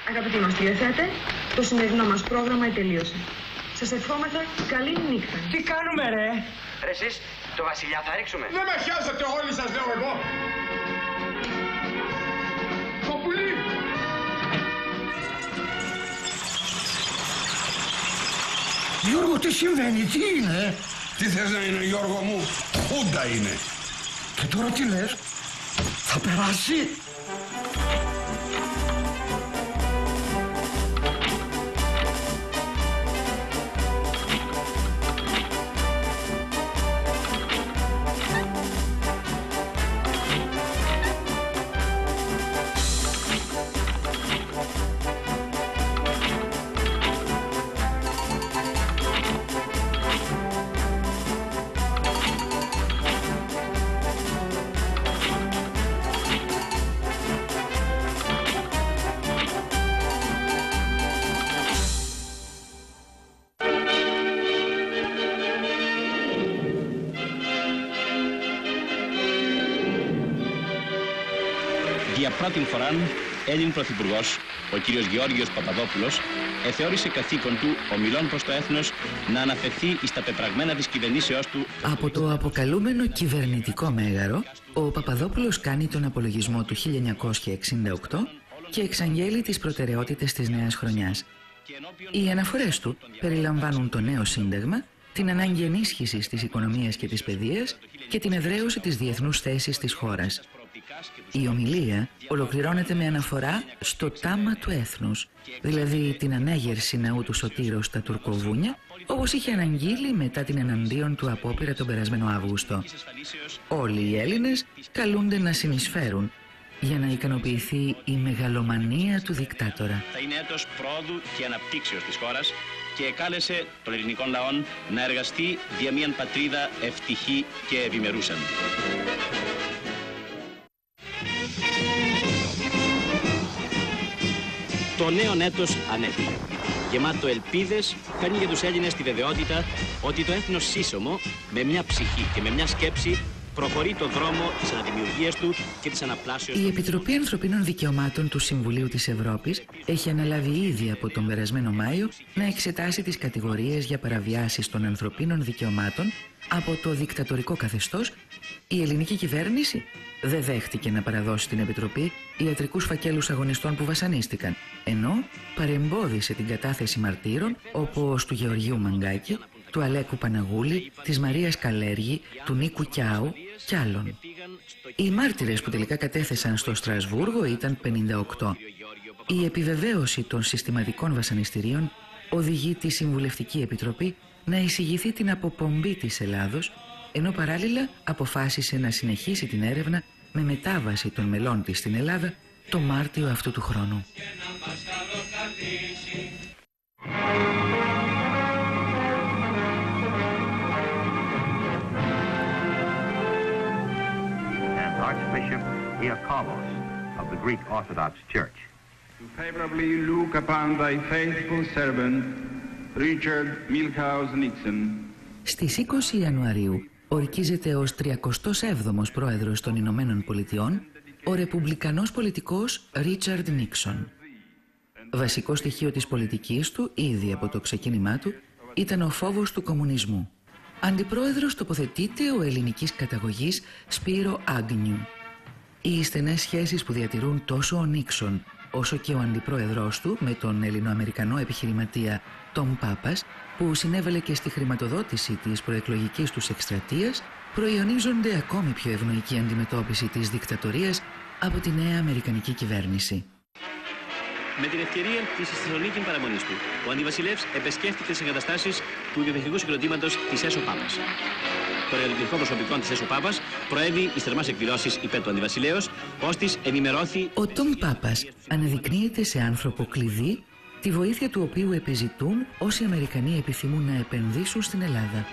Αγαπητοί μας τηλεθέτε, το σημερινό μας πρόγραμμα τελείωσε. Σας ευχόμεθα καλή νύχτα. Τι κάνουμε ρε? Ρε εσείς, το βασιλιά θα ρίξουμε. Δεν με χιάζετε όλοι σας λέω εγώ. Το πουλί. Γιώργο, τι συμβαίνει, τι είναι? Τι θες να είναι, Γιώργο μου? Χούντα είναι. Και τώρα τι λες? Θα περάσει? Για πρώτη φορά, Έλλην Πρωθυπουργός, ο κ. Γεώργιος Παπαδόπουλος, εθεώρησε καθήκον του, ομιλών προς το έθνος, να αναφερθεί στα πεπραγμένα της κυβερνήσεώς του. Από το αποκαλούμενο κυβερνητικό μέγαρο, ο Παπαδόπουλος κάνει τον απολογισμό του 1968 και εξαγγέλει τις προτεραιότητες της νέας χρονιάς. Οι αναφορές του περιλαμβάνουν το νέο σύνταγμα, την ανάγκη ενίσχυσης της οικονομίας και της παιδείας και την εδραίωση της διεθνούς θέσης της χώρας. Η ομιλία ολοκληρώνεται με αναφορά στο τάμα του έθνους, δηλαδή την ανέγερση ναού του Σωτήρος στα Τουρκοβούνια, όπως είχε αναγγείλει μετά την εναντίον του απόπειρα τον περασμένο Αύγουστο. Όλοι οι Έλληνες καλούνται να συνεισφέρουν για να ικανοποιηθεί η μεγαλομανία του δικτάτορα. Θα είναι έτος πρόοδου και αναπτύξεως της χώρας και εκάλεσε των ελληνικών λαών να εργαστεί για μίαν πατρίδα ευτυχή και ευημερούσαν. Το νέο έτος ανέφυγε. Γεμάτο ελπίδες, φέρνει για τους Έλληνες τη βεβαιότητα ότι το έθνος σύσσωμο, με μια ψυχή και με μια σκέψη, προχωρεί το δρόμο της αναδημιουργίας του και της αναπλάσεως. Η Επιτροπή Ανθρωπίνων Δικαιωμάτων του Συμβουλίου της Ευρώπης έχει αναλάβει ήδη από τον περασμένο Μάιο να εξετάσει τις κατηγορίες για παραβιάσεις των ανθρωπίνων δικαιωμάτων από το δικτατορικό καθεστώς. Η ελληνική κυβέρνηση δεν δέχτηκε να παραδώσει στην Επιτροπή ιατρικούς φακέλους αγωνιστών που βασανίστηκαν, ενώ παρεμπόδισε την κατάθεση μαρτύρων όπως του Γεωργίου Μαγκάκη, του Αλέκου Παναγούλη, της Μαρίας Καλέργη, του Νίκου Κιάου κι άλλων. Οι μάρτυρες που τελικά κατέθεσαν στο Στρασβούργο ήταν 58. Η επιβεβαίωση των συστηματικών βασανιστήριων οδηγεί τη Συμβουλευτική Επιτροπή να εισηγηθεί την αποπομπή της Ελλάδος, ενώ παράλληλα αποφάσισε να συνεχίσει την έρευνα με μετάβαση των μελών της στην Ελλάδα το Μάρτιο αυτού του χρόνου. Archbishop Iakovos of the Greek Orthodox Church. To favorably look upon thy faithful servant, Richard Milhouse Nixon. Στις 20 Ιανουαρίου ορκίζεται ως 37ος πρόεδρος των Ηνωμένων Πολιτειών ο ρεπουμπλικανός πολιτικός Ρίτσαρντ Νίξον. Βασικό στοιχείο της πολιτικής του, ήδη από το ξεκίνημά του, ήταν ο φόβος του κομμουνισμού. Αντιπρόεδρος τοποθετείται ο ελληνικής καταγωγής Σπύρο Άγνιου. Οι στενές σχέσεις που διατηρούν τόσο ο Νίξον όσο και ο αντιπρόεδρος του με τον ελληνοαμερικανό επιχειρηματία Τομ Πάπας, που συνέβαλε και στη χρηματοδότηση της προεκλογικής τους εκστρατείας, προϊονίζονται ακόμη πιο ευνοϊκή αντιμετώπιση της δικτατορίας από τη νέα αμερικανική κυβέρνηση. Με την ευκαιρία της στη Θεσσαλονίκη παραμονής του, ο αντιβασιλεύς επεσκέφθηκε τις εγκαταστάσεις του ιδιοθετικού συγκροτήματος της ΕΣΟ Πάπας. Το ρεαλιτικό προσωπικό της ΕΣΟ Πάπας προέβη εις θερμάς εκδηλώσεις υπέρ του αντιβασιλέως, ώστις ενημερώθη. Ο Τομ Πάπας αναδεικνύεται σε άνθρωπο κλειδί, τη βοήθεια του οποίου επιζητούν όσοι Αμερικανοί επιθυμούν να επενδύσουν στην Ελλάδα.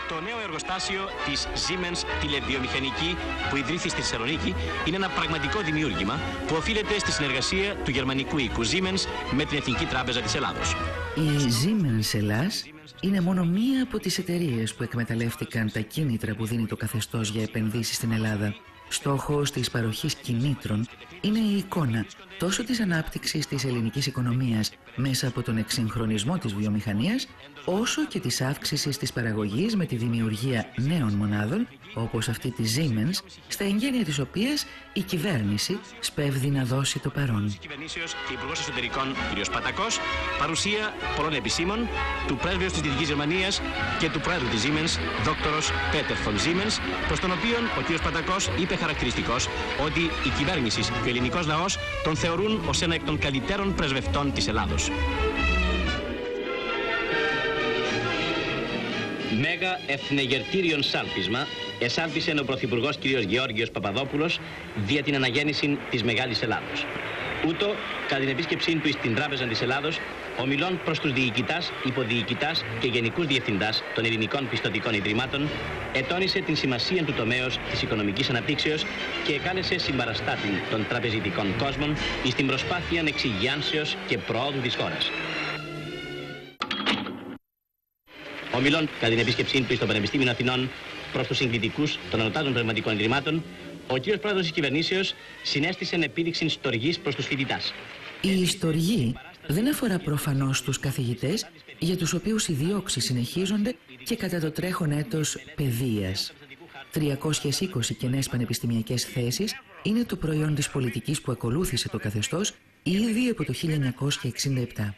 Το νέο εργοστάσιο της Siemens τηλεβιομηχανική που ιδρύθη στη Θεσσαλονίκη είναι ένα πραγματικό δημιούργημα που οφείλεται στη συνεργασία του γερμανικού οίκου Siemens με την Εθνική Τράπεζα της Ελλάδος. Η Siemens Ελλάς είναι μόνο μία από τις εταιρείες που εκμεταλλεύτηκαν τα κίνητρα που δίνει το καθεστώς για επενδύσεις στην Ελλάδα. στόχος της παροχής κινήτρων είναι η εικόνα τόσο της ανάπτυξης της ελληνικής οικονομίας μέσα από τον εξυγχρονισμό της βιομηχανίας, όσο και της αύξησης της παραγωγής με τη δημιουργία νέων μονάδων, όπως αυτή της Siemens, στα εγγένεια της οποίας η κυβέρνηση σπέβδει να δώσει το παρόν. Της κυβερνήσεως και Υπουργός Εσωτερικών κ. Πατακός, παρουσία πολλών επισήμων, του πρέσβεως της Δυτικής Γερμανίας και του πρόεδρου της Siemens, δόκτωρος Πέτερ Φον Siemens, προς τον οποίον ο κ. Πατακός είπε χαρακτηριστικός ότι η κυβέρνηση και ο ελληνικός λαός τον θεωρούν ως ένα εκ των καλύτερων πρεσβευτών της Ελλάδος. Μέγα εθνεγερτήριον σάλπισμα εσάλπισε ο Πρωθυπουργός κ. Γεώργιος Παπαδόπουλος δια την αναγέννηση της Μεγάλης Ελλάδος. Ούτω, κατά την επίσκεψή του στην Τράπεζα της Ελλάδος, ομιλών προς τους διοικητάς, υποδιοικητάς και γενικούς διευθυντάς των ελληνικών πιστωτικών ιδρυμάτων, ετώνησε την σημασία του τομέως της οικονομικής αναπτύξεως και εκάλεσε συμπαραστάτην των τραπεζιτικών κόσμων στην προσπάθεια εξυγιάνσεως και προόδου της χώρας. Ομιλών κατά την επίσκεψή του στο Πανεπιστήμιο Αθηνών προς τους συγκριτικούς των ανωτάτων πνευματικών ιδρυμάτων, ο κ. Πρόεδρος της Κυβερνήσεως συνέστησε επίδειξη στοργής προς τους φοιτητάς. Η στοργή δεν αφορά προφανώς τους καθηγητές, για τους οποίους οι διώξεις συνεχίζονται και κατά το τρέχον έτος παιδείας. 320 κενές πανεπιστημιακές θέσεις είναι το προϊόν της πολιτικής που ακολούθησε το καθεστώς ήδη από το 1967.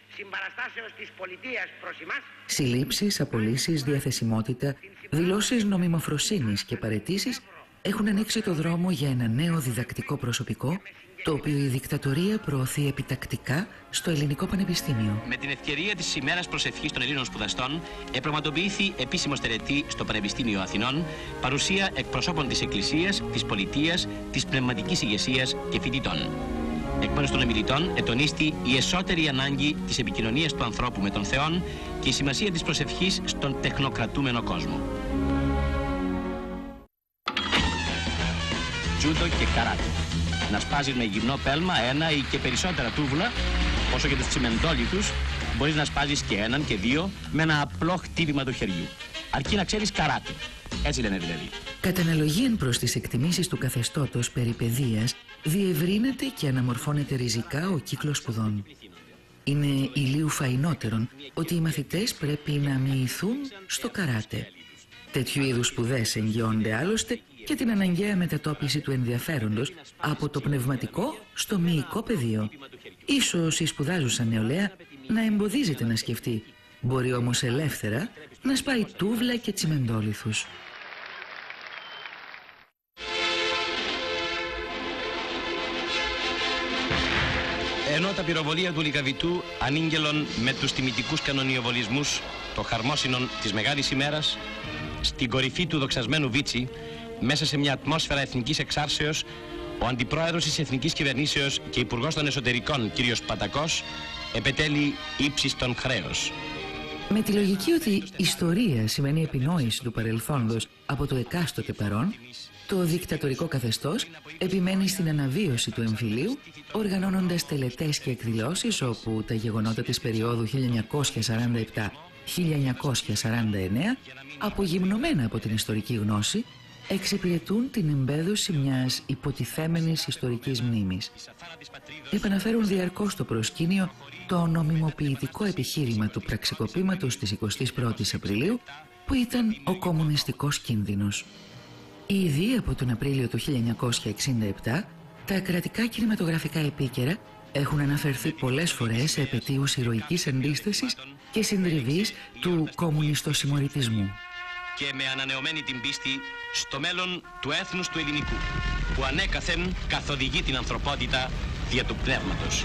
Συλλήψεις, απολύσεις, διαθεσιμότητα, δηλώσεις νομιμοφροσύνης και παραιτήσεις έχουν ανοίξει το δρόμο για ένα νέο διδακτικό προσωπικό, το οποίο η δικτατορία προωθεί επιτακτικά στο Ελληνικό Πανεπιστήμιο. Με την ευκαιρία της ημέρας προσευχής των Ελλήνων σπουδαστών, επραγματοποιήθη επίσημος τελετή στο Πανεπιστήμιο Αθηνών, παρουσία εκπροσώπων της Εκκλησίας, της Πολιτείας, της πνευματικής ηγεσίας και φοιτητών. Εκ μέρους των ομιλητών ετονίστη η εσωτερική ανάγκη της επικοινωνίας του ανθρώπου με τον Θεόν και η σημασία της προσευχής στον τεχνοκρατούμενο κόσμο. Τζούντο και καράτε. Να σπάζεις με γυμνό πέλμα ένα ή και περισσότερα τούβλα, όσο και τους τσιμεντόλιτους, μπορείς να σπάζεις και έναν και δύο με ένα απλό χτύπημα του χεριού. Αρκεί να ξέρεις καράτε. Έτσι λένε δηλαδή. Κατά αναλογία προς τις εκτιμήσεις του καθεστώτος περί παιδείας, διευρύνεται και αναμορφώνεται ριζικά ο κύκλος σπουδών. Είναι ηλίου φαϊνότερον ότι οι μαθητές πρέπει να μοιηθούν στο καράτε. Τέτοιου είδους σπουδές εγγυώνται άλλωστε και την αναγκαία μετατόπιση του ενδιαφέροντος από το πνευματικό στο μυϊκό πεδίο. Ίσως η σπουδάζουσα νεολαία να εμποδίζεται να σκεφτεί, μπορεί όμως ελεύθερα να σπάει τούβλα και τσιμεντόλιθους. Ενώ τα πυροβολία του Λυκαβητού ανήγγελον με τους τιμητικούς κανονιοβολισμούς των χαρμόσυνων της Μεγάλης ημέρας, στην κορυφή του δοξασμένου Βίτσι, μέσα σε μια ατμόσφαιρα εθνικής εξάρσεως, ο Αντιπρόεδρος της Εθνικής Κυβερνήσεως και Υπουργός των Εσωτερικών, κ. Πατακός, επετέλει ύψιστον χρέος. Με τη λογική ότι ιστορία σημαίνει επινόηση του παρελθόντος από το εκάστοτε παρόν, το δικτατορικό καθεστώς επιμένει στην αναβίωση του εμφυλίου, οργανώνοντας τελετές και εκδηλώσεις όπου τα γεγονότα της περίοδου 1947-1949, απογυμνωμένα από την ιστορική γνώση, εξυπηρετούν την εμπέδωση μιας υποτιθέμενης ιστορικής μνήμης. Επαναφέρουν διαρκώς στο προσκήνιο το νομιμοποιητικό επιχείρημα του πραξικοπήματος της 21ης Απριλίου, που ήταν ο κομμουνιστικός κίνδυνος. Ήδη από τον Απρίλιο του 1967, τα κρατικά κινηματογραφικά επίκαιρα έχουν αναφερθεί πολλές φορές σε επετείους ηρωικής αντίστασης και συντριβής του κομμουνιστοσημωρητισμού. Και με ανανεωμένη την πίστη στο μέλλον του έθνους του ελληνικού, που ανέκαθεν καθοδηγεί την ανθρωπότητα δια του πνεύματος.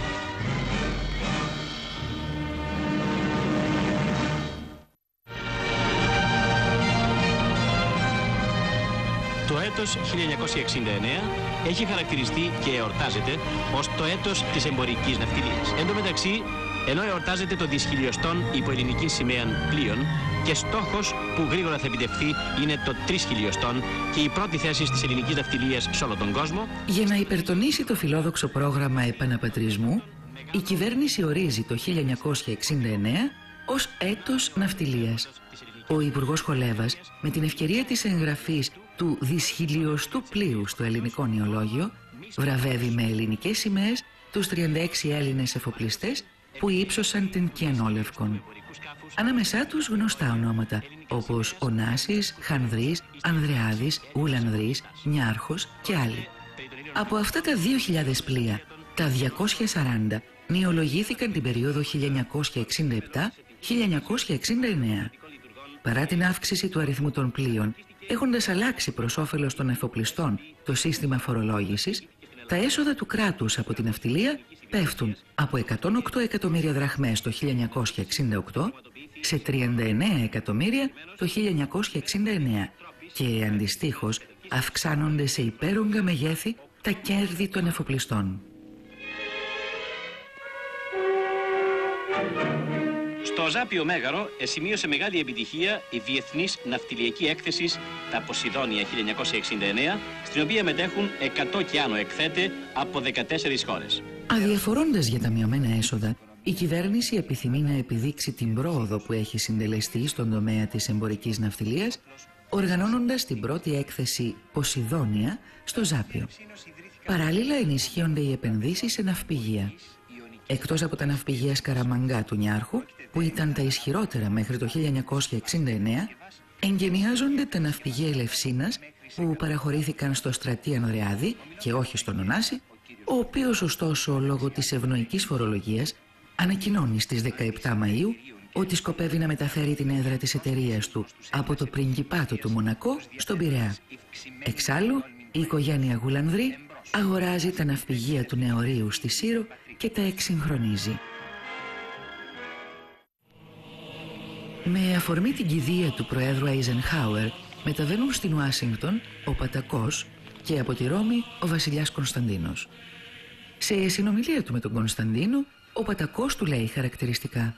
Το έτος 1969 έχει χαρακτηριστεί και εορτάζεται ως το έτος της εμπορικής ναυτιλίας. Εν τω μεταξύ, ενώ εορτάζεται το δισχιλιοστόν υπό ελληνική σημαία πλοίων, και στόχος που γρήγορα θα επιτευχθεί είναι το 3.000 και η πρώτη θέση της ελληνικής ναυτιλίας σε όλο τον κόσμο. Για να υπερτονίσει το φιλόδοξο πρόγραμμα επαναπατρισμού, η κυβέρνηση ορίζει το 1969 ως έτος ναυτιλίας. Ο Υπουργός Χολέβας, με την ευκαιρία της εγγραφής του δυσχυλιοστού πλοίου στο ελληνικό νεολόγιο βραβεύει με ελληνικές σημαίες τους 36 Έλληνες εφοπλιστές που ύψωσαν την Κιανόλευκον. Ανάμεσά τους γνωστά ονόματα όπως Ωνάσης, Χανδρής, Ανδρεάδης, Ουλανδρής, Νιάρχος και άλλοι. Από αυτά τα 2.000 πλοία, τα 240 νεολογήθηκαν την περίοδο 1967-1969. Παρά την αύξηση του αριθμού των πλοίων, έχοντας αλλάξει προς όφελος των εφοπλιστών το σύστημα φορολόγησης, τα έσοδα του κράτους από την ναυτιλία πέφτουν από 108 εκατομμύρια δραχμές το 1968 σε 39 εκατομμύρια το 1969 και αντιστοίχως αυξάνονται σε υπέρογγα μεγέθη τα κέρδη των εφοπλιστών. Στο Ζάπιο Μέγαρο σημείωσε μεγάλη επιτυχία η Διεθνής Ναυτιλιακή Έκθεση τα Ποσειδόνια 1969, στην οποία μετέχουν 100 και άνω εκθέτε από 14 χώρες. Αδιαφορώντας για τα μειωμένα έσοδα, η κυβέρνηση επιθυμεί να επιδείξει την πρόοδο που έχει συντελεστεί στον τομέα της εμπορικής ναυτιλίας, οργανώνοντας την πρώτη έκθεση Ποσειδόνια στο Ζάπιο. Παράλληλα ενισχύονται οι επενδύσεις σε ναυπηγεία. Εκτός από τα ναυπηγεία Σκαραμαγκά του Νιάρχου, που ήταν τα ισχυρότερα μέχρι το 1969, εγκαινιάζονται τα ναυπηγεία Ελευσίνας, που παραχωρήθηκαν στο στρατή Ανδρεάδη και όχι στον Ωνάση, ο οποίος ωστόσο λόγω της ευνοϊκής φορολογίας ανακοινώνει στις 17 Μαΐου ότι σκοπεύει να μεταφέρει την έδρα της εταιρείας του από το πριγκιπάτο του Μονακό στον Πειραιά. Εξάλλου, η οικογένεια Γουλανδρή αγοράζει τα ναυπηγεία του Νεορίου στη Σύρο και τα εξυγχρονίζει. Με αφορμή την κηδεία του Προέδρου Eisenhower μεταβαίνουν στην Ουάσιγκτον ο Πατακός και από τη Ρώμη ο βασιλιάς Κωνσταντίνος. Σε συνομιλία του με τον Κωνσταντίνο, ο Πατακός του λέει χαρακτηριστικά: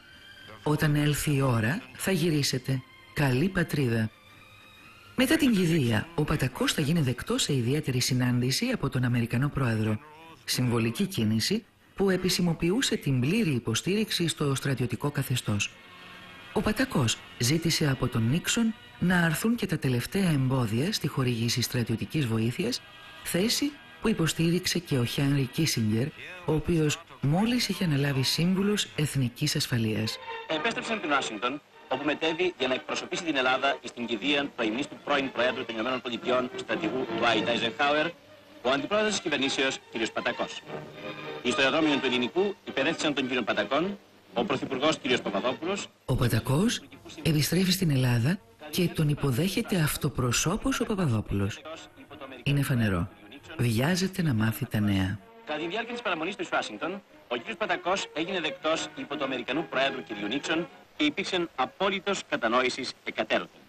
«Όταν έλθει η ώρα θα γυρίσετε, καλή πατρίδα». Μετά την κηδεία, ο Πατακός θα γίνει δεκτός σε ιδιαίτερη συνάντηση από τον Αμερικανό Πρόεδρο. Συμβολική κίνηση που επισημοποιούσε την πλήρη υποστήριξη στο στρατιωτικό καθεστώς. Ο Πατακός ζήτησε από τον Νίξον να αρθούν και τα τελευταία εμπόδια στη χορήγηση στρατιωτικής βοήθειας, θέση που υποστήριξε και ο Χένρι Κίσινγκερ, ο οποίος μόλις είχε αναλάβει σύμβουλος εθνικής ασφαλείας. Επέστρεψε στην Ουάσιγκτον, όπου μετέβη για να εκπροσωπήσει την Ελλάδα στην κηδεία του αημνίστου πρώην Προέδρου των ΗΠΑ, στρατηγού Dwight Eisenhower, ο αντιπρόεδρος της κυβερνήσεως κ. Πατακός. Οι ιστοριοδρόμοι του ελληνικού υπερέθησαν τον κ. Πατακόν, ο πρωθυπουργός κ. Παπαδόπουλος. Ο Πατακός επιστρέφει στην Ελλάδα και τον υποδέχεται αυτοπροσώπως ο Παπαδόπουλος. Είναι φανερό. Βιάζεται να μάθει τα νέα. Κατά τη διάρκεια της παραμονής του στη Ουάσιγκτον, ο κ. Πατακός έγινε δεκτός υπό του Αμερικανού Προέδρου κ. Νίξον και υπήρξε απόλυτος κατανόησης εκατέρωθεν.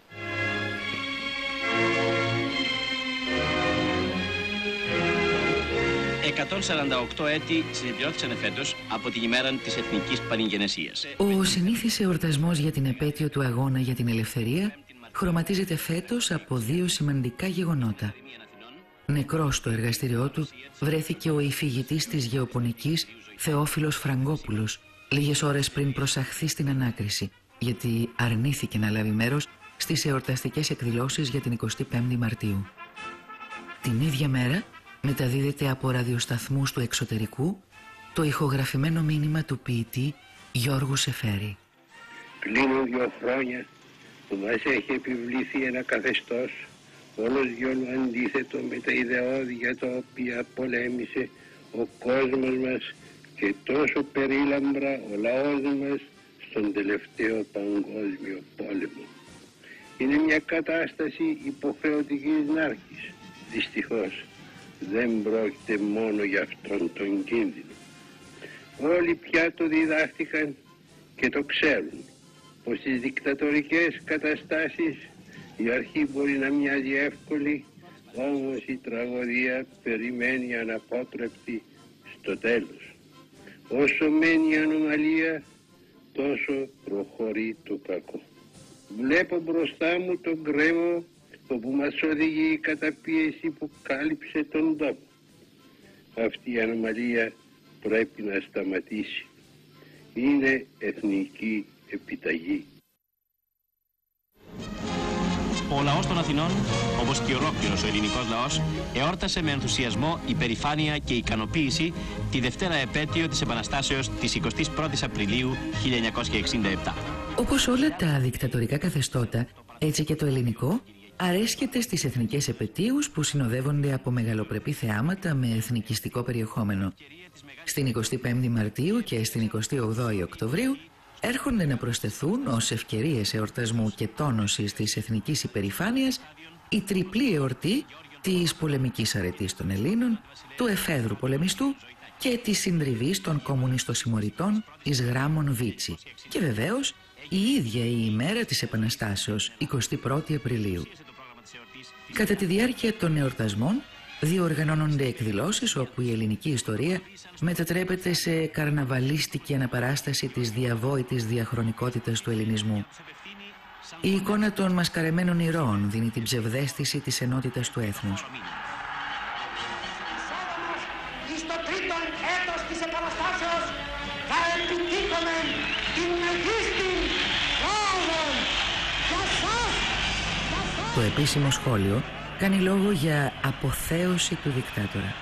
«148 έτη συμπληρώθησαν εφέτος από την ημέρα της Εθνικής Πανηγενεσίας». Ο συνήθις εορτασμός για την επέτειο του αγώνα για την ελευθερία χρωματίζεται φέτος από δύο σημαντικά γεγονότα. Νεκρός στο εργαστήριό του βρέθηκε ο υφηγητής της γεωπονικής Θεόφιλος Φραγκόπουλος, λίγες ώρες πριν προσαχθεί στην ανάκριση, γιατί αρνήθηκε να λάβει μέρος στις εορταστικές εκδηλώσεις για την 25η Μαρτίου. Την ίδια μέρα μεταδίδεται από ραδιοσταθμούς του εξωτερικού το ηχογραφημένο μήνυμα του ποιητή Γιώργου Σεφέρη. Κλείνουν 2 χρόνια που μας έχει επιβληθεί ένα καθεστώς όλος διόλου αντίθετο με τα ιδεώδη για τα οποία πολέμησε ο κόσμος μας και τόσο περίλαμπρα ο λαός μας στον τελευταίο παγκόσμιο πόλεμο. Είναι μια κατάσταση υποχρεωτικής νάρκης. Δυστυχώς δεν πρόκειται μόνο για αυτόν τον κίνδυνο. Όλοι πια το διδάχτηκαν και το ξέρουν πως στις δικτατορικές καταστάσεις η αρχή μπορεί να μοιάζει εύκολη, όμως η τραγωδία περιμένει αναπότρεπτη στο τέλος. Όσο μένει η ανομαλία, τόσο προχωρεί το κακό. Βλέπω μπροστά μου τον γκρέμο όπου μας οδηγεί η καταπίεση που κάλυψε τον τόπο. Αυτή η ανομαλία πρέπει να σταματήσει. Είναι εθνική επιταγή. Ο λαός των Αθηνών, όπως και ολόκληρος ο ελληνικός λαός, εόρτασε με ενθουσιασμό, υπερηφάνεια και ικανοποίηση τη Δευτέρα επέτειο της Επαναστάσεως της 21ης Απριλίου 1967. Όπως όλα τα δικτατορικά καθεστώτα, έτσι και το ελληνικό αρέσκεται στις εθνικές επετείους που συνοδεύονται από μεγαλοπρεπή θεάματα με εθνικιστικό περιεχόμενο. Στην 25η Μαρτίου και στην 28η Οκτωβρίου έρχονται να προσθεθούν ως ευκαιρίες εορτασμού και τόνωσης της εθνικής υπερηφάνειας η τριπλή εορτή της πολεμικής αρετής των Ελλήνων, του εφέδρου πολεμιστού και της συντριβής των κομμουνιστοσημωρητών εις γράμμων Βίτσι και βεβαίως η ίδια η ημέρα της Επαναστάσεως, 21η Απριλίου. Κατά τη διάρκεια των εορτασμών διοργανώνονται εκδηλώσεις όπου η ελληνική ιστορία μετατρέπεται σε καρναβαλίστικη αναπαράσταση της διαβόητης διαχρονικότητας του ελληνισμού. Η εικόνα των μασκαρεμένων ηρώων δίνει την ψευδαίσθηση της ενότητας του έθνους. Στο τρίτον έτος της Επαναστάσεως θα επιτύχουμε την μεγίστη πρόοδο για σας. Το επίσημο σχόλιο κάνει λόγο για αποθέωση του δικτάτορα.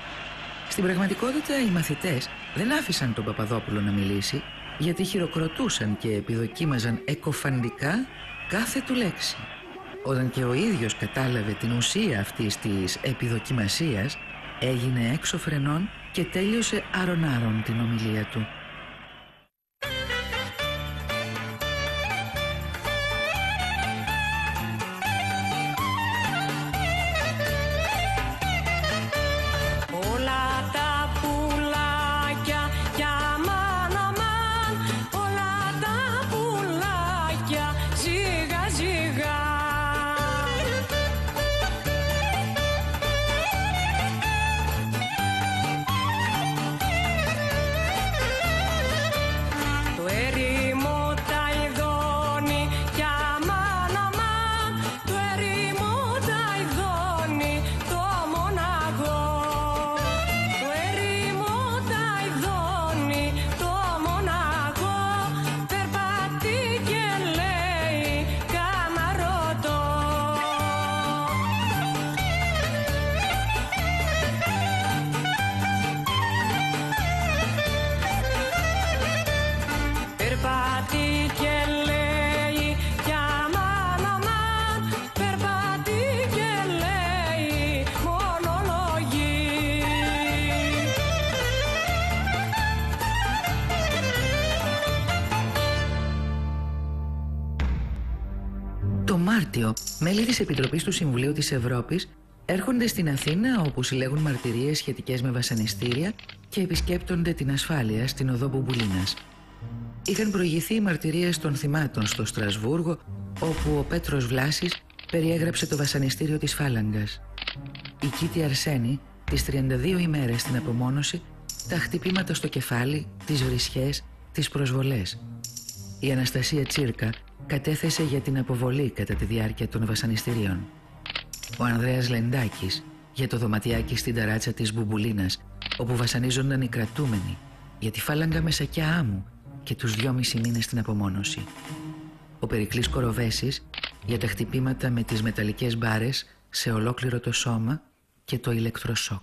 Στην πραγματικότητα οι μαθητές δεν άφησαν τον Παπαδόπουλο να μιλήσει γιατί χειροκροτούσαν και επιδοκίμαζαν εκοφαντικά κάθε του λέξη. Όταν και ο ίδιος κατάλαβε την ουσία αυτής της επιδοκιμασίας, έγινε έξω φρενών και τέλειωσε άρον-άρον την ομιλία του. Μέλη της Επιτροπής του Συμβουλίου της Ευρώπης έρχονται στην Αθήνα όπου συλλέγουν μαρτυρίες σχετικές με βασανιστήρια και επισκέπτονται την ασφάλεια στην οδό Μπουμπουλίνας. Είχαν προηγηθεί οι μαρτυρίες των θυμάτων στο Στρασβούργο όπου ο Πέτρος Βλάσης περιέγραψε το βασανιστήριο της Φάλαγγας. Η Κίτη Αρσένη τις 32 ημέρες στην απομόνωση, τα χτυπήματα στο κεφάλι, τις βρισχές, τις προσβολές. Η Αναστασία Τσίρκα κατέθεσε για την αποβολή κατά τη διάρκεια των βασανιστήριων. Ο Ανδρέας Λεντάκης για το δωματιάκι στην ταράτσα της Μπουμπουλίνας, όπου βασανίζονταν οι κρατούμενοι για τη Φάλαγγα με σακιά άμμου και τους 2,5 μήνες στην απομόνωση. Ο Περικλής Κοροβέσης για τα χτυπήματα με τις μεταλλικές μπάρες σε ολόκληρο το σώμα και το ηλεκτροσόκ.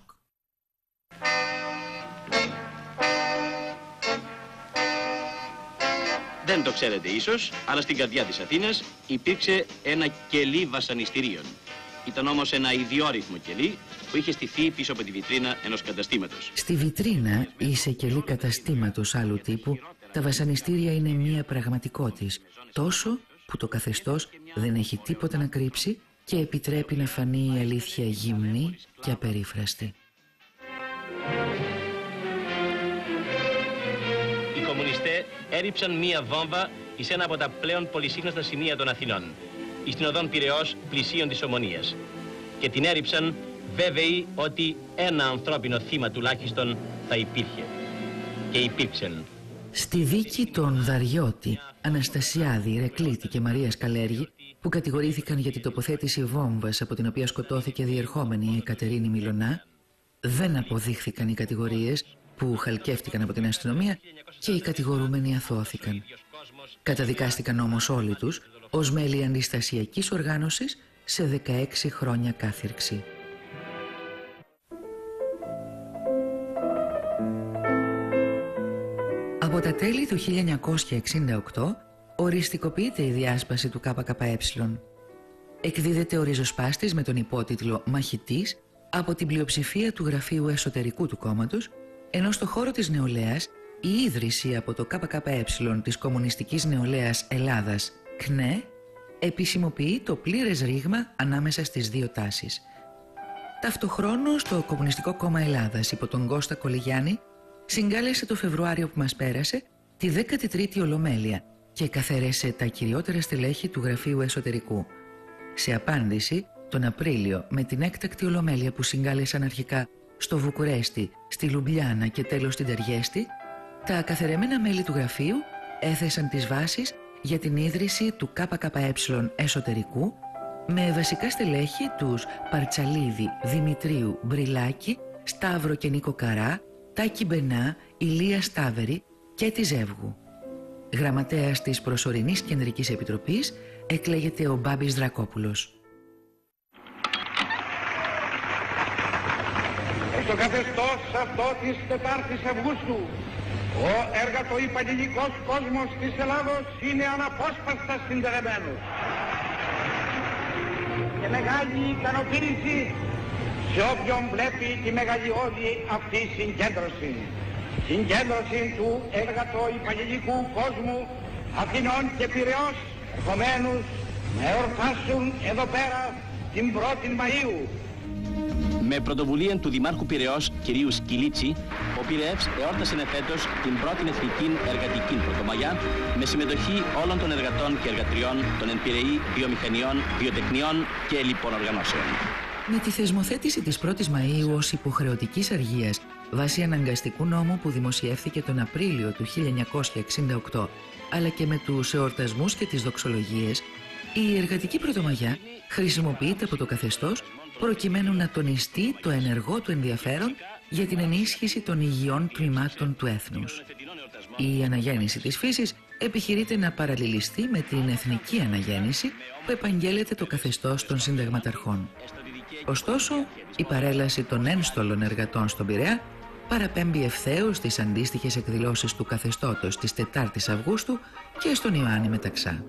Δεν το ξέρετε ίσως, αλλά στην καρδιά της Αθήνας υπήρξε ένα κελί βασανιστήριων. Ήταν όμως ένα ιδιόρυθμο κελί που είχε στηθεί πίσω από τη βιτρίνα ενός καταστήματος. Στη βιτρίνα ή σε κελί καταστήματος άλλου τύπου, τα βασανιστήρια είναι μία πραγματικότης, τόσο που το καθεστώς δεν έχει τίποτα να κρύψει και επιτρέπει να φανεί η αλήθεια γυμνή και απερίφραστη. Οι κομμουνιστές έριψαν μία βόμβα εις ένα από τα πλέον πολυσύχναστα σημεία των Αθηνών, εις την οδόν Πειραιώς πλησίον της Ομονίας, και την έριψαν βέβαιοι ότι ένα ανθρώπινο θύμα τουλάχιστον θα υπήρχε. Και υπήρξαν. Στη δίκη των Δαριώτη, Αναστασιάδη, Ηρακλήτη και Μαρίας Καλέργη, που κατηγορήθηκαν για την τοποθέτηση βόμβας από την οποία σκοτώθηκε διερχόμενη η Εκατερίνη Μιλωνά, δεν αποδείχθηκαν οι κατηγορίες που χαλκεύτηκαν από την αστυνομία και οι κατηγορούμενοι αθώθηκαν. Καταδικάστηκαν όμως όλοι τους ως μέλη αντιστασιακής οργάνωσης σε 16 χρόνια κάθυρξη. Από τα τέλη του 1968 οριστικοποιείται η διάσπαση του ΚΚΕ. Εκδίδεται ο ριζοσπάστης με τον υπότιτλο «Μαχητής» από την πλειοψηφία του Γραφείου Εσωτερικού του κόμματος, ενώ στο χώρο της νεολαίας η ίδρυση από το ΚΚΕ της Κομμουνιστικής Νεολαίας Ελλάδας, ΚΝΕ, επισημοποιεί το πλήρες ρήγμα ανάμεσα στις δύο τάσεις. Ταυτοχρόνως το Κομμουνιστικό Κόμμα Ελλάδας υπό τον Κώστα Κολυγιάννη συγκάλεσε το Φεβρουάριο που μας πέρασε τη 13η Ολομέλεια και καθαίρεσε τα κυριότερα στελέχη του Γραφείου Εσωτερικού. Σε απάντηση, τον Απρίλιο, με την έκτακτη Ολομέλεια που συγκάλεσαν αρχικά στο Βουκουρέστι, στη Λουμπλιάνα και τέλος στην Τεργέστη, τα καθαιρεμένα μέλη του γραφείου έθεσαν τις βάσεις για την ίδρυση του ΚΚΕ Εσωτερικού με βασικά στελέχη τους Παρτσαλίδη, Δημητρίου, Μπριλάκη, Σταύρο και Νίκο Καρά, Τάκη Μπενά, Ηλία Στάβερη και τη Ζεύγου. Γραμματέας της προσωρινής Κεντρικής Επιτροπής εκλέγεται ο Μπάμπης Δρακόπουλος. Στο καθεστώς αυτό της 4ης Αυγούστου, ο εργατοϊπαλληλικός κόσμος της Ελλάδος είναι αναπόσπαστα συνδεδεμένος. Και μεγάλη ικανοποίηση σε όποιον βλέπει τη μεγαλειώδη αυτή συγκέντρωση. Συγκέντρωση του εργατοϊπαλληλικού κόσμου Αθηνών και Πειραιώς, επομένως να εορτάσουν εδώ πέρα την 1η Μαΐου. Με πρωτοβουλία του Δημάρχου Πειραιώς, κ. Σκυλίτσι, ο Πειραιεύς εόρτασε φέτος την πρώτη εθνική εργατική Πρωτομαγιά με συμμετοχή όλων των εργατών και εργατριών των εν Πειραιή βιομηχανιών, βιοτεχνιών και λοιπόν οργανώσεων. Με τη θεσμοθέτηση της 1ης Μαΐου ως υποχρεωτικής αργίας βάσει αναγκαστικού νόμου που δημοσιεύθηκε τον Απρίλιο του 1968, αλλά και με τους εορτασμούς και τις δοξολογίες, η εργατική Πρωτομαγιά χρησιμοποιείται από το καθεστώς προκειμένου να τονιστεί το ενεργό του ενδιαφέρον για την ενίσχυση των υγιών τμήματων του έθνους. Η αναγέννηση της φύσης επιχειρείται να παραλληλιστεί με την εθνική αναγέννηση που επαγγέλλεται το καθεστώς των συνταγματαρχών. Ωστόσο, η παρέλαση των ένστολων εργατών στον Πειραιά παραπέμπει ευθέως στις αντίστοιχες εκδηλώσεις του καθεστώτος της 4ης Αυγούστου και στον Ιωάννη Μεταξά.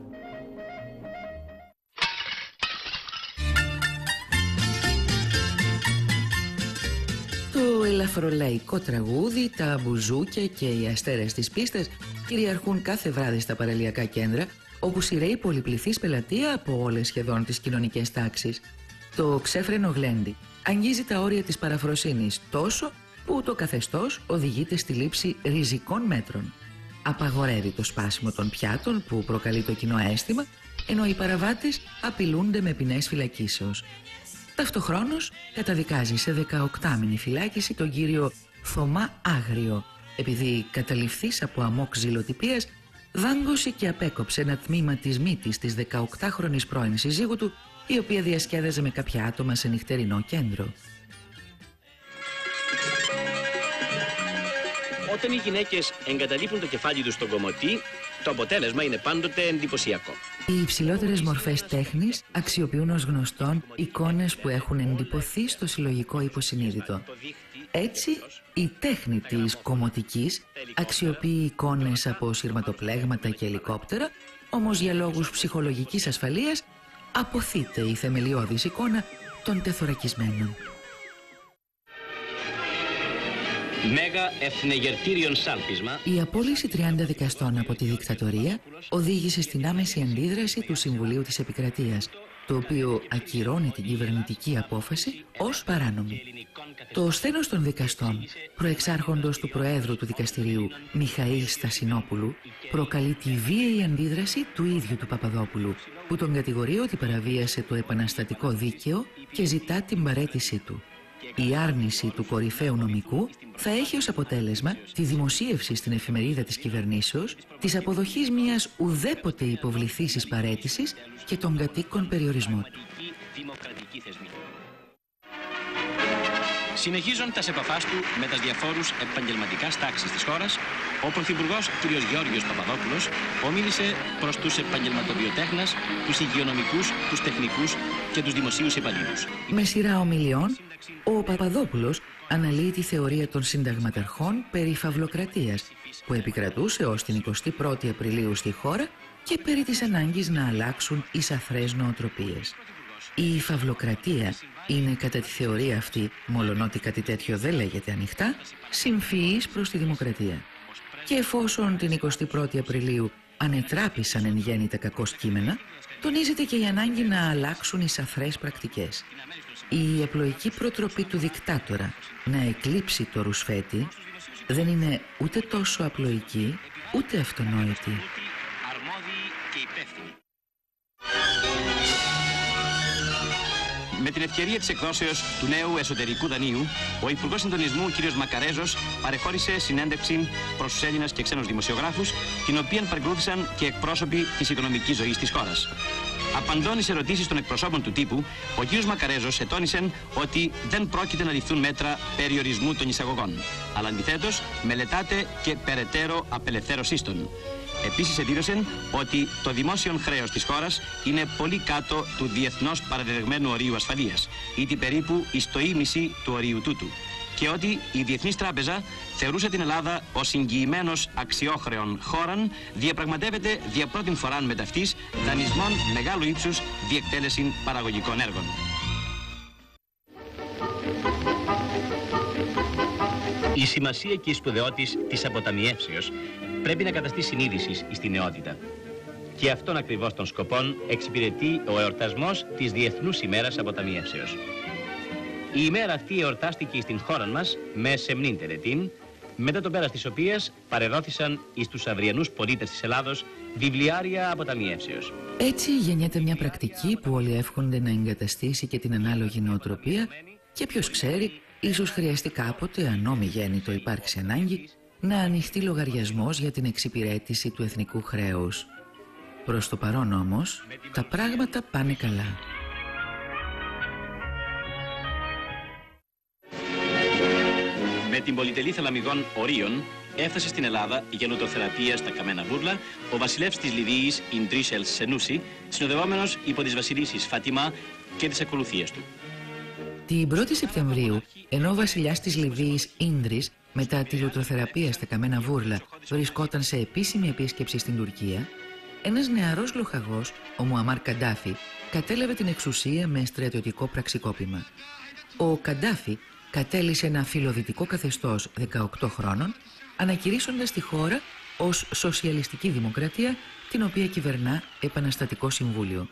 Το ελαφρολαϊκό τραγούδι, τα μπουζούκια και οι αστέρες της πίστας κυριαρχούν κάθε βράδυ στα παραλιακά κέντρα, όπου σειραίει πολυπληθής πελατεία από όλες σχεδόν τις κοινωνικές τάξεις. Το ξέφρενο γλέντι αγγίζει τα όρια της παραφροσύνης τόσο που το καθεστώς οδηγείται στη λήψη ριζικών μέτρων. Απαγορεύει το σπάσιμο των πιάτων που προκαλεί το κοινό αίσθημα, ενώ οι παραβάτες απειλούνται με ποινές φυλακίσεως. Ταυτοχρόνως καταδικάζει σε 18μηνη φυλάκιση τον κύριο Θωμά Άγριο, επειδή καταληφθείς από αμόκ ζηλοτυπίας δάγκωσε και απέκοψε ένα τμήμα της μύτης της 18χρονης πρώην συζύγου του, η οποία διασκέδαζε με κάποια άτομα σε νυχτερινό κέντρο. Όταν οι γυναίκες εγκαταλείπουν το κεφάλι τους στον κομμωτή, το αποτέλεσμα είναι πάντοτε εντυπωσιακό. Οι υψηλότερες μορφές τέχνης αξιοποιούν ως γνωστόν εικόνες που έχουν εντυπωθεί στο συλλογικό υποσυνείδητο. Έτσι, η τέχνη της κομμωτικής αξιοποιεί εικόνες από σειρματοπλέγματα και ελικόπτερα, όμως για λόγους ψυχολογικής ασφαλείας αποθείται η θεμελιώδης εικόνα των τεθωρακισμένων. Μέγα εθνεγερτήριον σάλπισμα. Η απόλυση 30 δικαστών από τη δικτατορία οδήγησε στην άμεση αντίδραση του Συμβουλίου της Επικρατείας, το οποίο ακυρώνει την κυβερνητική απόφαση ως παράνομη. Το σθένος των δικαστών, προεξάρχοντος του Προέδρου του Δικαστηρίου Μιχαήλ Στασινόπουλου, προκαλεί τη βίαιη αντίδραση του ίδιου του Παπαδόπουλου, που τον κατηγορεί ότι παραβίασε το επαναστατικό δίκαιο και ζητά την παραίτησή του. Η άρνηση του κορυφαίου νομικού θα έχει ως αποτέλεσμα τη δημοσίευση στην εφημερίδα της κυβερνήσεως της αποδοχής μιας ουδέποτε υποβληθήσης παραίτησης και των κατοίκων περιορισμό του. Συνεχίζοντας επαφάς του με τις διαφόρους επαγγελματικά τάξεις της χώρας, Ο Πρωθυπουργός κ. Γεώργιος Παπαδόπουλος ομίλησε προς τους επαγγελματοβιοτέχνας, τους υγειονομικούς, τους τεχνικούς και τους δημοσίους υπαλλήλους. Με σειρά ομιλιών, ο Παπαδόπουλος αναλύει τη θεωρία των συνταγματαρχών περί φαυλοκρατίας που επικρατούσε ως την 21η Απριλίου στη χώρα και περί της ανάγκης να αλλάξουν οι σαθρές νοοτροπίες. Η φαυλοκρατία είναι κατά τη θεωρία αυτή, μολονότι κάτι τέτοιο δεν λέγεται ανοιχτά, συμφυής προς τη δημοκρατία. Και εφόσον την 21η Απριλίου ανετράπησαν εν γέννη τα κακώς κείμενα, τονίζεται και η ανάγκη να αλλάξουν οι σαθρές πρακτικές. Η απλοϊκή προτροπή του δικτάτορα να εκλείψει το ρουσφέτη δεν είναι ούτε τόσο απλοϊκή, ούτε αυτονόητη. Με την ευκαιρία της εκδόσεως του νέου εσωτερικού δανείου, ο Υπουργός Συντονισμού κ. Μακαρέζος παρεχώρησε συνέντευξη προς τους Έλληνες και ξένους δημοσιογράφους, την οποία παρακολούθησαν και εκπρόσωποι της οικονομικής ζωής της χώρας. Απαντώντας σε ερωτήσεις των εκπροσώπων του τύπου, ο κ. Μακαρέζος ετώνησε ότι δεν πρόκειται να ληφθούν μέτρα περιορισμού των εισαγωγών, αλλά αντιθέτως μελετάται και περαιτέρω απελευθέρωσής των. Επίσης εδήλωσε ότι το δημόσιο χρέος της χώρας είναι πολύ κάτω του διεθνώς παραδεδεγμένου ορίου ασφαλείας, ήτι περίπου εις το ίμιση του ορίου τούτου, και ότι η Διεθνής Τράπεζα θεωρούσε την Ελλάδα ως εγγυημένος αξιόχρεων χώραν, διαπραγματεύεται δια πρώτην φοράν με ταυτής δανεισμών μεγάλου ύψους διεκτέλεση παραγωγικών έργων. Η σημασία και η σπουδαιότης της αποταμιεύσεως πρέπει να καταστεί συνείδησης στην νεότητα. Και αυτόν ακριβώς των σκοπών εξυπηρετεί ο εορτασμός της Διεθνούς ημέρας αποταμιεύσεως. Η ημέρα αυτή εορτάστηκε στην χώρα μας με σεμνήν τελετήν, μετά το πέρας της οποίας παρεδόθησαν εις τους αυριανούς πολίτες της Ελλάδος βιβλιάρια αποταμιεύσεως. Έτσι γεννιέται μια πρακτική που όλοι εύχονται να εγκαταστήσει και την ανάλογη νοοτροπία και ποιος ξέρει, ίσως χρειαστεί κάποτε, αν ομιγέννητο υπάρξει ανάγκη, να ανοιχτεί λογαριασμός για την εξυπηρέτηση του εθνικού χρέους. Προς το παρόν όμως, τα πράγματα πάνε καλά. Με την πολυτελή θαλαμιδών ορίων έφτασε στην Ελλάδα για νουτοθεραπεία στα Καμένα Βούρλα ο βασιλεύς της Λιβύης Ιντρίς ελ Σενούσι, συνοδευόμενος υπό τις βασιλίσσεις Φάτιμα και τις ακολουθίες του. Την 1η Σεπτεμβρίου, ενώ ο βασιλιάς της Λιβύης Ίντρις μετά τη λουτροθεραπεία στα Καμένα Βούρλα βρισκόταν σε επίσημη επίσκεψη στην Τουρκία, ένας νεαρός λοχαγός, ο Μουαμάρ Καντάφη, κατέλαβε την εξουσία με στρατιωτικό πραξικόπημα. Ο Καντάφη κατέλυσε ένα φιλοδυτικό καθεστώς 18 χρόνων, ανακηρύσσοντας τη χώρα ως σοσιαλιστική δημοκρατία, την οποία κυβερνά επαναστατικό συμβούλιο.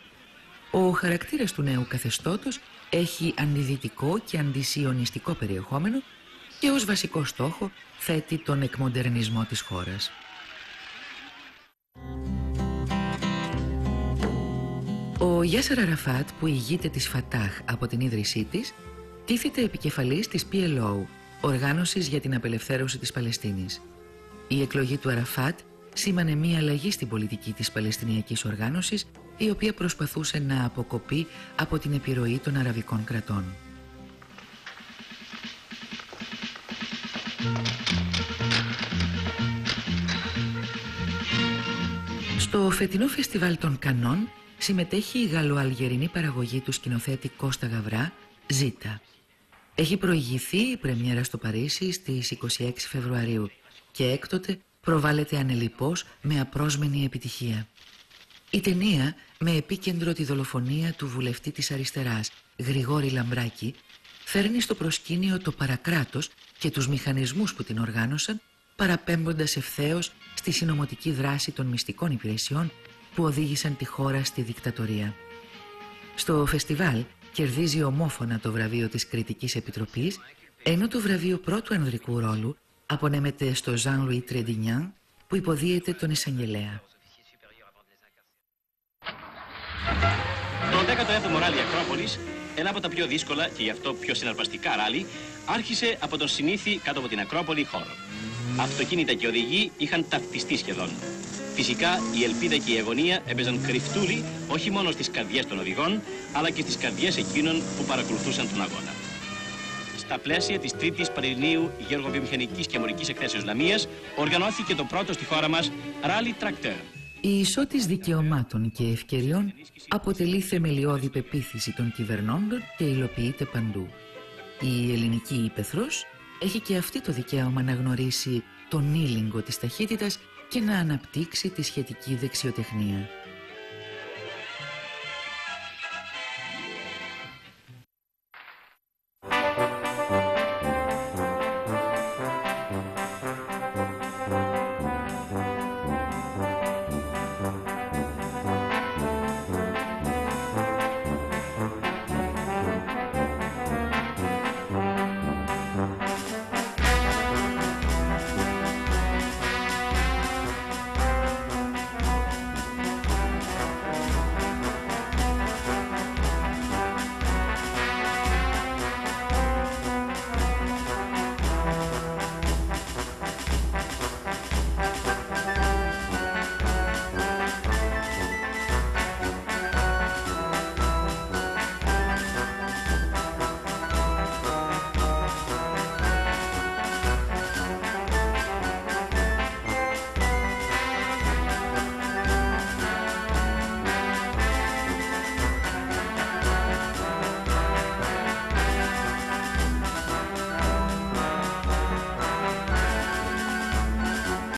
Ο χαρακτήρας του νέου καθεστώτος έχει αντιδυτικό και αντισιωνιστικό περιεχόμενο και ως βασικό στόχο θέτει τον εκμοντερνισμό της χώρας. Ο Γιάσερ Αραφάτ, που ηγείται της Φατάχ από την ίδρυσή της, τίθεται επικεφαλής της PLO, οργάνωσης για την απελευθέρωση της Παλαιστίνης. Η εκλογή του Αραφάτ σήμανε μία αλλαγή στην πολιτική της Παλαιστινιακής οργάνωσης, η οποία προσπαθούσε να αποκοπεί από την επιρροή των αραβικών κρατών. Στο φετινό φεστιβάλ των Κανών συμμετέχει η γαλλοαλγερινή παραγωγή του σκηνοθέτη Κώστα Γαβρά, Ζήτα. Έχει προηγηθεί η πρεμιέρα στο Παρίσι στις 26 Φεβρουαρίου και έκτοτε προβάλλεται ανελιπώς με απρόσμενη επιτυχία. Η ταινία, με επίκεντρο τη δολοφονία του βουλευτή της αριστεράς, Γρηγόρη Λαμπράκη, φέρνει στο προσκήνιο το παρακράτος και τους μηχανισμούς που την οργάνωσαν, παραπέμποντας ευθέως στη συνωμοτική δράση των μυστικών υπηρεσιών που οδήγησαν τη χώρα στη δικτατορία. Στο φεστιβάλ κερδίζει ομόφωνα το βραβείο της Κριτικής Επιτροπής, ενώ το βραβείο πρώτου ανδρικού ρόλου απονέμεται στο Jean-Louis Trintignant, που υποδίεται τον εισαγγελέα. Το 17ο ράλι Ακρόπολης, ένα από τα πιο δύσκολα και γι' αυτό πιο συναρπαστικά ράλι, άρχισε από τον συνήθι κάτω από την Ακρόπολη χώρο. Αυτοκίνητα και οδηγοί είχαν ταυτιστεί σχεδόν. Φυσικά η ελπίδα και η αγωνία έπαιζαν κρυφτούλη όχι μόνο στις καρδιές των οδηγών, αλλά και στις καρδιές εκείνων που παρακολουθούσαν τον αγώνα. Στα πλαίσια της Τρίτης Πανελληνίου Γεωργοβιομηχανικής και Αμμονικής Εκθέσεως Λαμίας οργανώθηκε το πρώτο στη χώρα μας Rally Tracteur. Η ισότης δικαιωμάτων και ευκαιριών αποτελεί θεμελιώδη πεποίθηση των κυβερνώντων και υλοποιείται παντού. Η ελληνική ύπαιθρος έχει και αυτή το δικαίωμα να γνωρίσει τον ήλιγκο της ταχύτητας και να αναπτύξει τη σχετική δεξιοτεχνία.